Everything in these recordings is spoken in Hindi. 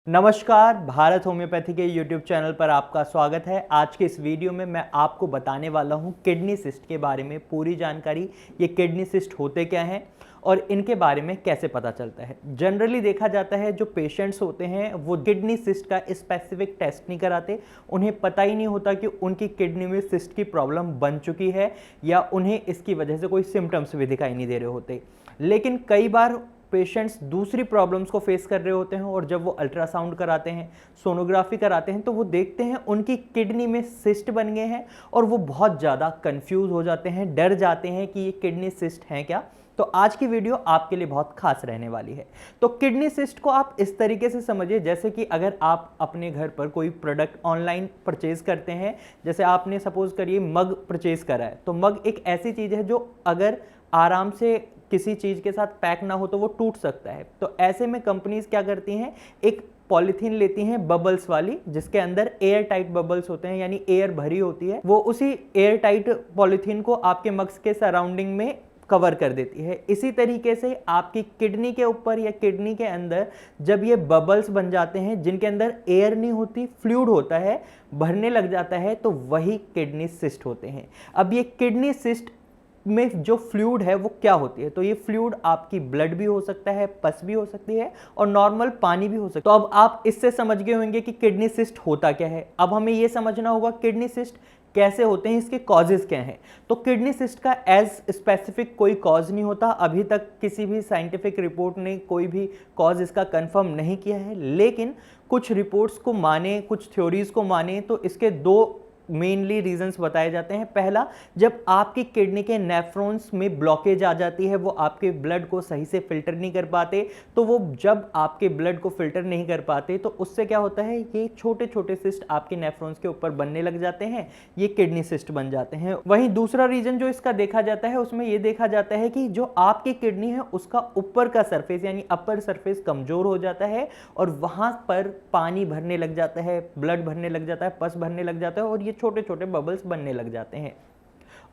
नमस्कार, भारत होम्योपैथी के यूट्यूब चैनल पर आपका स्वागत है। आज के इस वीडियो में मैं आपको बताने वाला हूं किडनी सिस्ट के बारे में पूरी जानकारी। ये किडनी सिस्ट होते क्या हैं और इनके बारे में कैसे पता चलता है। जनरली देखा जाता है जो पेशेंट्स होते हैं वो किडनी सिस्ट का स्पेसिफिक टेस्ट नहीं कराते। उन्हें पता ही नहीं होता कि उनकी किडनी में सिस्ट की प्रॉब्लम बन चुकी है या उन्हें इसकी वजह से कोई सिम्टम्स भी दिखाई नहीं दे रहे होते। लेकिन कई बार पेशेंट्स दूसरी प्रॉब्लम्स को फेस कर रहे होते हैं और जब वो अल्ट्रासाउंड कराते हैं, सोनोग्राफी कराते हैं, तो वो देखते हैं उनकी किडनी में सिस्ट बन गए हैं और वो बहुत ज़्यादा कंफ्यूज हो जाते हैं, डर जाते हैं कि ये किडनी सिस्ट हैं क्या। तो आज की वीडियो आपके लिए बहुत खास रहने वाली है। तो किडनी सिस्ट को आप इस तरीके से समझिए जैसे कि अगर आप अपने घर पर कोई प्रोडक्ट ऑनलाइन परचेज करते हैं, जैसे आपने सपोज करिए मग परचेज करा है, तो मग एक ऐसी चीज़ है जो अगर आराम से किसी चीज़ के साथ पैक ना हो तो वो टूट सकता है। तो ऐसे में कंपनीज क्या करती हैं, एक पॉलीथीन लेती हैं बबल्स वाली, जिसके अंदर एयर टाइट बबल्स होते हैं, यानी एयर भरी होती है। वो उसी एयर टाइट पॉलीथीन को आपके मग्स के सराउंडिंग में कवर कर देती है। इसी तरीके से आपकी किडनी के ऊपर या किडनी के अंदर जब ये बबल्स बन जाते हैं जिनके अंदर एयर नहीं होती, फ्लूइड होता है, भरने लग जाता है, तो वही किडनी सिस्ट होते हैं। अब ये किडनी सिस्ट में जो फ्लूइड है वो क्या होती है, तो ये फ्लूइड आपकी ब्लड भी हो सकता है, पस भी हो सकती है और नॉर्मल पानी भी हो सकता है। तो अब आप इससे समझ गए होंगे कि किडनी सिस्ट होता क्या है। अब हमें ये समझना होगा किडनी सिस्ट कैसे होते हैं, इसके कॉजेज क्या हैं। तो किडनी सिस्ट का एज स्पेसिफिक कोई कॉज नहीं होता। अभी तक किसी भी साइंटिफिक रिपोर्ट ने कोई भी कॉज इसका कंफर्म नहीं किया है, लेकिन कुछ रिपोर्ट्स को माने, कुछ थ्योरीज को माने तो इसके दो मेनली रीजंस बताए जाते हैं। पहला, जब आपकी किडनी के नेफ्रॉन्स में ब्लॉकेज आ जाती है, वो आपके ब्लड को सही से फिल्टर नहीं कर पाते, तो वो जब आपके ब्लड को फिल्टर नहीं कर पाते तो उससे क्या होता है, ये छोटे छोटे सिस्ट आपके नेफ्रॉन्स के ऊपर बनने लग जाते हैं, ये किडनी सिस्ट बन जाते हैं। वहीं दूसरा रीजन जो इसका देखा जाता है, उसमें ये देखा जाता है कि जो आपकी किडनी है उसका ऊपर का सरफेस यानी अपर सरफेस कमजोर हो जाता है और वहां पर पानी भरने लग जाता है, ब्लड भरने लग जाता है, पस भरने लग जाता है और ये छोटे छोटे बबल्स बनने लग जाते हैं।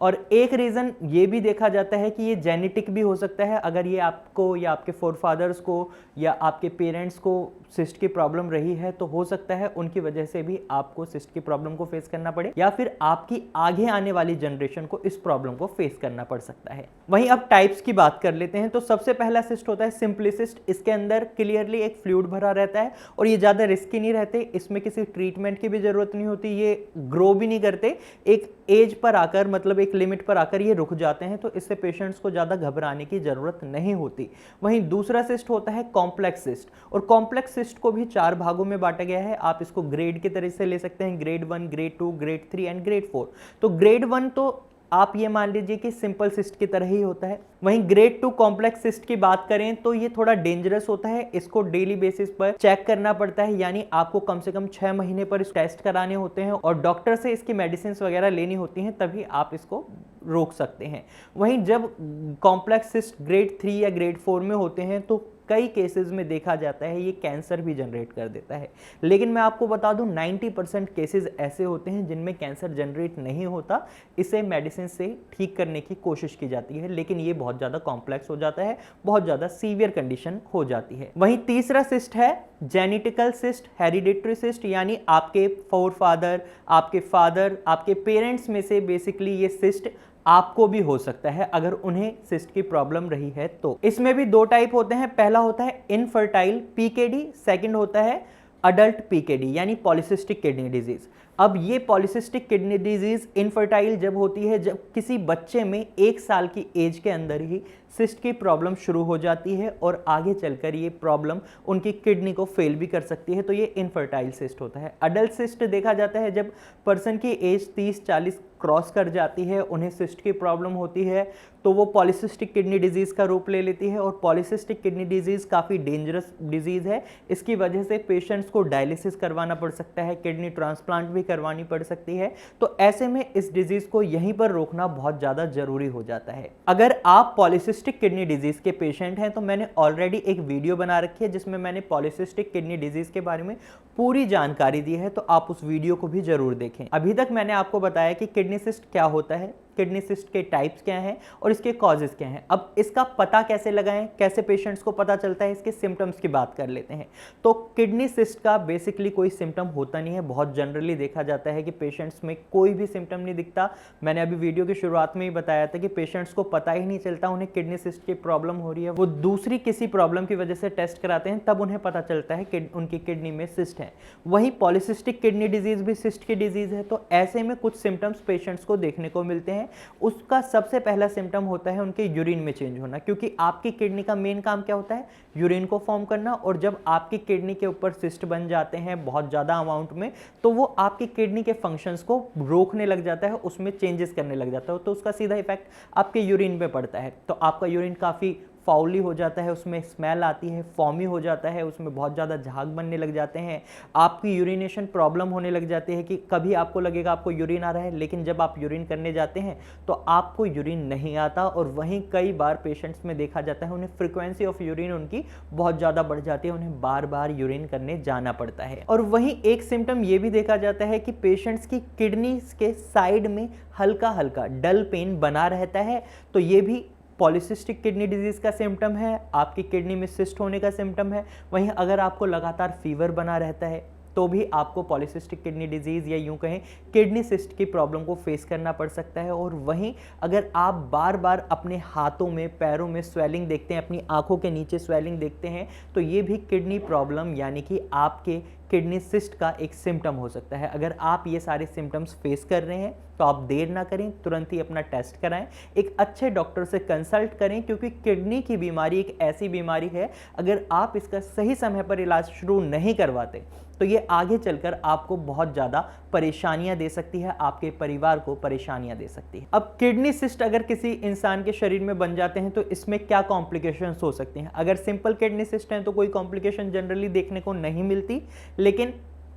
और एक रीज़न ये भी देखा जाता है कि ये जेनेटिक भी हो सकता है। अगर ये आपको या आपके फोरफादर्स को या आपके पेरेंट्स को सिस्ट की प्रॉब्लम रही है तो हो सकता है उनकी वजह से भी आपको सिस्ट की प्रॉब्लम को फेस करना पड़े, या फिर आपकी आगे आने वाली जनरेशन को इस प्रॉब्लम को फेस करना पड़ सकता है। वहीं अब टाइप्स की बात कर लेते हैं। तो सबसे पहला सिस्ट होता है सिंपली सिस्ट। इसके अंदर क्लियरली एक फ्लूइड भरा रहता है और ये ज़्यादा रिस्की नहीं रहते, इसमें किसी ट्रीटमेंट की भी जरूरत नहीं होती, ये ग्रो भी नहीं करते। एक एज पर आकर, मतलब एक लिमिट पर आकर ये रुक जाते हैं, तो इससे पेशेंट्स को ज़्यादा घबराने की ज़रूरत नहीं होती। वहीं दूसरा सिस्ट होता है कॉम्प्लेक्स सिस्ट, और कॉम्प्लेक्स सिस्ट को भी 4 भागों में बांटा गया है। आप इसको ग्रेड की तरह से ले सकते हैं, grade 1, grade 2, grade 3 and grade 4। तो ग्रेड 1 तो आप ये मान लीजिए कि सिंपल सिस्ट की तरह ही होता है। वहीं ग्रेड 2 कॉम्प्लेक्स सिस्ट की बात करें तो ये थोड़ा डेंजरस होता है, इसको डेली बेसिस पर चेक करना पड़ता है, यानी आपको कम से कम 6 महीने पर टेस्ट कराने होते हैं और डॉक्टर से इसकी मेडिसिन वगैरह लेनी होती हैं, तभी आप इसको रोक सकते हैं। वहीं जब कॉम्प्लेक्स सिस्ट ग्रेड 3 या ग्रेड 4 में होते हैं तो कई केसेस में देखा जाता है ये कैंसर भी जनरेट कर देता है। लेकिन मैं आपको बता दूं 90% केसेस ऐसे होते हैं जिनमें कैंसर जनरेट नहीं होता, इसे मेडिसिन से ठीक करने की कोशिश की जाती है, लेकिन ये बहुत ज़्यादा कॉम्प्लेक्स हो जाता है, बहुत ज़्यादा सीवियर कंडीशन हो जाती है। वहीं तीसरा सिस्ट है जेनेटिकल सिस्ट, हेरिडिटरी सिस्ट, यानी आपके फोरफादर, आपके फादर, आपके पेरेंट्स में से बेसिकली ये सिस्ट आपको भी हो सकता है अगर उन्हें सिस्ट की प्रॉब्लम रही है तो। इसमें भी 2 टाइप होते हैं। पहला होता है इनफर्टाइल पीकेडी, सेकंड होता है अडल्ट पीकेडी यानी पॉलीसिस्टिक किडनी डिजीज। अब ये पॉलीसिस्टिक किडनी डिजीज इनफर्टाइल जब होती है, जब किसी बच्चे में 1 साल की एज के अंदर ही सिस्ट की प्रॉब्लम शुरू हो जाती है और आगे चलकर ये प्रॉब्लम उनकी किडनी को फेल भी कर सकती है, तो ये इनफर्टाइल सिस्ट होता है। अडल्ट सिस्ट देखा जाता है जब पर्सन की एज 30-40 क्रॉस कर जाती है, उन्हें सिस्ट की प्रॉब्लम होती है, तो वो पॉलीसिस्टिक किडनी डिजीज़ का रूप ले लेती है। और पॉलीसिस्टिक किडनी डिजीज़ काफ़ी डेंजरस डिजीज़ है, इसकी वजह से पेशेंट्स को डायलिसिस करवाना पड़ सकता है, किडनी ट्रांसप्लांट भी करवानी पड़ सकती है। तो ऐसे में इस डिजीज़ को यहीं पर रोकना बहुत ज़्यादा ज़रूरी हो जाता है। अगर आप पॉलीसिस्टिक किडनी डिजीज़ के पेशेंट हैं तो मैंने ऑलरेडी एक वीडियो बना रखी है जिसमें मैंने पॉलीसिस्टिक किडनी डिजीज़ के बारे में पूरी जानकारी दी है, तो आप उस वीडियो को भी जरूर देखें। अभी तक मैंने आपको बताया कि किडनी सिस्ट क्या होता है, किडनी सिस्ट के टाइप्स क्या हैं और इसके कॉजेज क्या हैं। अब इसका पता कैसे लगाएं, कैसे पेशेंट्स को पता चलता है, इसके सिम्टम्स की बात कर लेते हैं। तो किडनी सिस्ट का बेसिकली कोई सिम्टम होता नहीं है। बहुत जनरली देखा जाता है कि पेशेंट्स में कोई भी सिम्टम नहीं दिखता। मैंने अभी वीडियो की शुरुआत में ही बताया था कि पेशेंट्स को पता ही नहीं चलता उन्हें किडनी सिस्ट की प्रॉब्लम हो रही है। वो दूसरी किसी प्रॉब्लम की वजह से टेस्ट कराते हैं, तब उन्हें पता चलता है कि उनकी किडनी में सिस्ट है। वहीं पॉलीसिस्टिक किडनी डिजीज भी सिस्ट की डिजीज है। तो ऐसे में कुछ सिम्टम्स पेशेंट्स को देखने को मिलते हैं। उसका सबसे पहला सिम्टम होता है उनके यूरिन में चेंज होना, क्योंकि आपकी किडनी का मेन काम क्या होता है, यूरिन को फॉर्म करना। और जब आपकी किडनी के ऊपर सिस्ट बन जाते हैं बहुत ज़्यादा अमाउंट में, तो वो आपकी किडनी के फंक्शंस को रोकने लग जाता है, उसमें चेंजेस करने लग जाता है। तो उसका सीधा इफेक्ट आपके यूरिन पे पड़ता है। तो आपका यूरिन काफ़ी फाउली हो जाता है, उसमें स्मेल आती है, फॉमी हो जाता है, उसमें बहुत ज़्यादा झाग बनने लग जाते हैं, आपकी यूरिनेशन प्रॉब्लम होने लग जाती है कि कभी आपको लगेगा आपको यूरिन आ रहा है, लेकिन जब आप यूरिन करने जाते हैं तो आपको यूरिन नहीं आता। और वहीं कई बार पेशेंट्स में देखा जाता है उन्हें फ्रीक्वेंसी ऑफ यूरिन उनकी बहुत ज़्यादा बढ़ जाती है, उन्हें बार बार यूरिन करने जाना पड़ता है। और वहीं एक सिम्टम ये भी देखा जाता है कि पेशेंट्स की किडनी के साइड में हल्का हल्का डल पेन बना रहता है। तो ये भी पॉलीसिस्टिक किडनी डिजीज का सिम्टम है, आपकी किडनी में सिस्ट होने का सिम्टम है। वहीं अगर आपको लगातार फीवर बना रहता है तो भी आपको पॉलीसिस्टिक किडनी डिजीज या यूं कहें किडनी सिस्ट की प्रॉब्लम को फेस करना पड़ सकता है। और वहीं अगर आप बार बार अपने हाथों में, पैरों में स्वेलिंग देखते हैं, अपनी आंखों के नीचे स्वेलिंग देखते हैं, तो ये भी किडनी प्रॉब्लम यानी कि आपके किडनी सिस्ट का एक सिम्टम हो सकता है। अगर आप ये सारे सिम्टम्स फेस कर रहे हैं तो आप देर ना करें, तुरंत ही अपना टेस्ट कराएं, एक अच्छे डॉक्टर से कंसल्ट करें, क्योंकि किडनी की बीमारी एक ऐसी बीमारी है, अगर आप इसका सही समय पर इलाज शुरू नहीं करवाते तो ये आगे चलकर आपको बहुत ज़्यादा परेशानियां दे सकती है, आपके परिवार को परेशानियां दे सकती है। अब किडनी सिस्ट अगर किसी इंसान के शरीर में बन जाते हैं तो इसमें क्या कॉम्प्लिकेशंस हो सकती हैं। अगर सिंपल किडनी सिस्ट हैं तो कोई कॉम्प्लिकेशन जनरली देखने को नहीं मिलती, लेकिन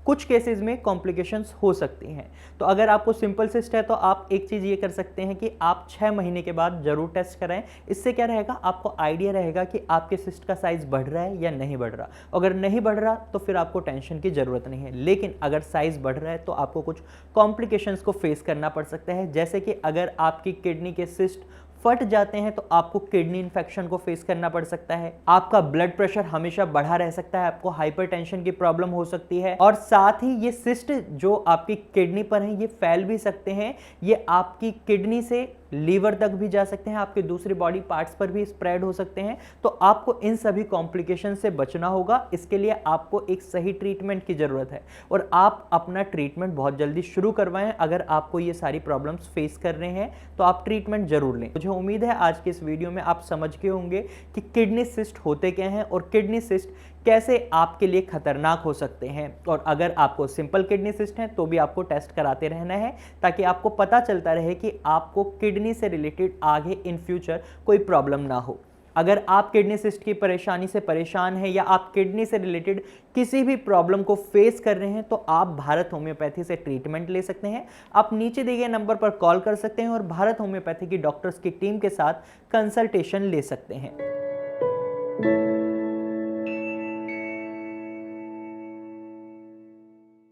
कुछ केसेस में कॉम्प्लिकेशंस हो सकती हैं। तो अगर आपको सिंपल सिस्ट है तो आप एक चीज़ ये कर सकते हैं कि आप 6 महीने के बाद जरूर टेस्ट कराएं। इससे क्या रहेगा, आपको आइडिया रहेगा कि आपके सिस्ट का साइज बढ़ रहा है या नहीं बढ़ रहा। अगर नहीं बढ़ रहा तो फिर आपको टेंशन की ज़रूरत नहीं है, लेकिन अगर साइज बढ़ रहा है तो आपको कुछ कॉम्प्लिकेशंस को फेस करना पड़ सकता है। जैसे कि अगर आपकी किडनी के सिस्ट फट जाते हैं तो आपको किडनी इन्फेक्शन को फेस करना पड़ सकता है, आपका ब्लड प्रेशर हमेशा बढ़ा रह सकता है, आपको हाइपरटेंशन की प्रॉब्लम हो सकती है। और साथ ही ये सिस्ट जो आपकी किडनी पर हैं ये फैल भी सकते हैं, ये आपकी किडनी से लीवर तक भी जा सकते हैं, आपके दूसरे बॉडी पार्ट्स पर भी स्प्रेड हो सकते हैं। तो आपको इन सभी कॉम्प्लिकेशन से बचना होगा। इसके लिए आपको एक सही ट्रीटमेंट की ज़रूरत है और आप अपना ट्रीटमेंट बहुत जल्दी शुरू करवाएं। अगर आपको ये सारी प्रॉब्लम्स फेस कर रहे हैं तो आप ट्रीटमेंट जरूर लें। मुझे उम्मीद है आज के इस वीडियो में आप समझ गए होंगे कि किडनी सिस्ट होते क्या हैं और किडनी सिस्ट कैसे आपके लिए खतरनाक हो सकते हैं। और अगर आपको सिंपल किडनी सिस्ट है तो भी आपको टेस्ट कराते रहना है, ताकि आपको पता चलता रहे कि आपको किडनी से रिलेटेड आगे इन फ्यूचर कोई प्रॉब्लम ना हो। अगर आप किडनी सिस्ट की परेशानी से परेशान हैं या आप किडनी से रिलेटेड किसी भी प्रॉब्लम को फेस कर रहे हैं तो आप भारत होम्योपैथी से ट्रीटमेंट ले सकते हैं। आप नीचे दिए गए नंबर पर कॉल कर सकते हैं और भारत होम्योपैथी की डॉक्टर्स की टीम के साथ कंसल्टेशन ले सकते हैं।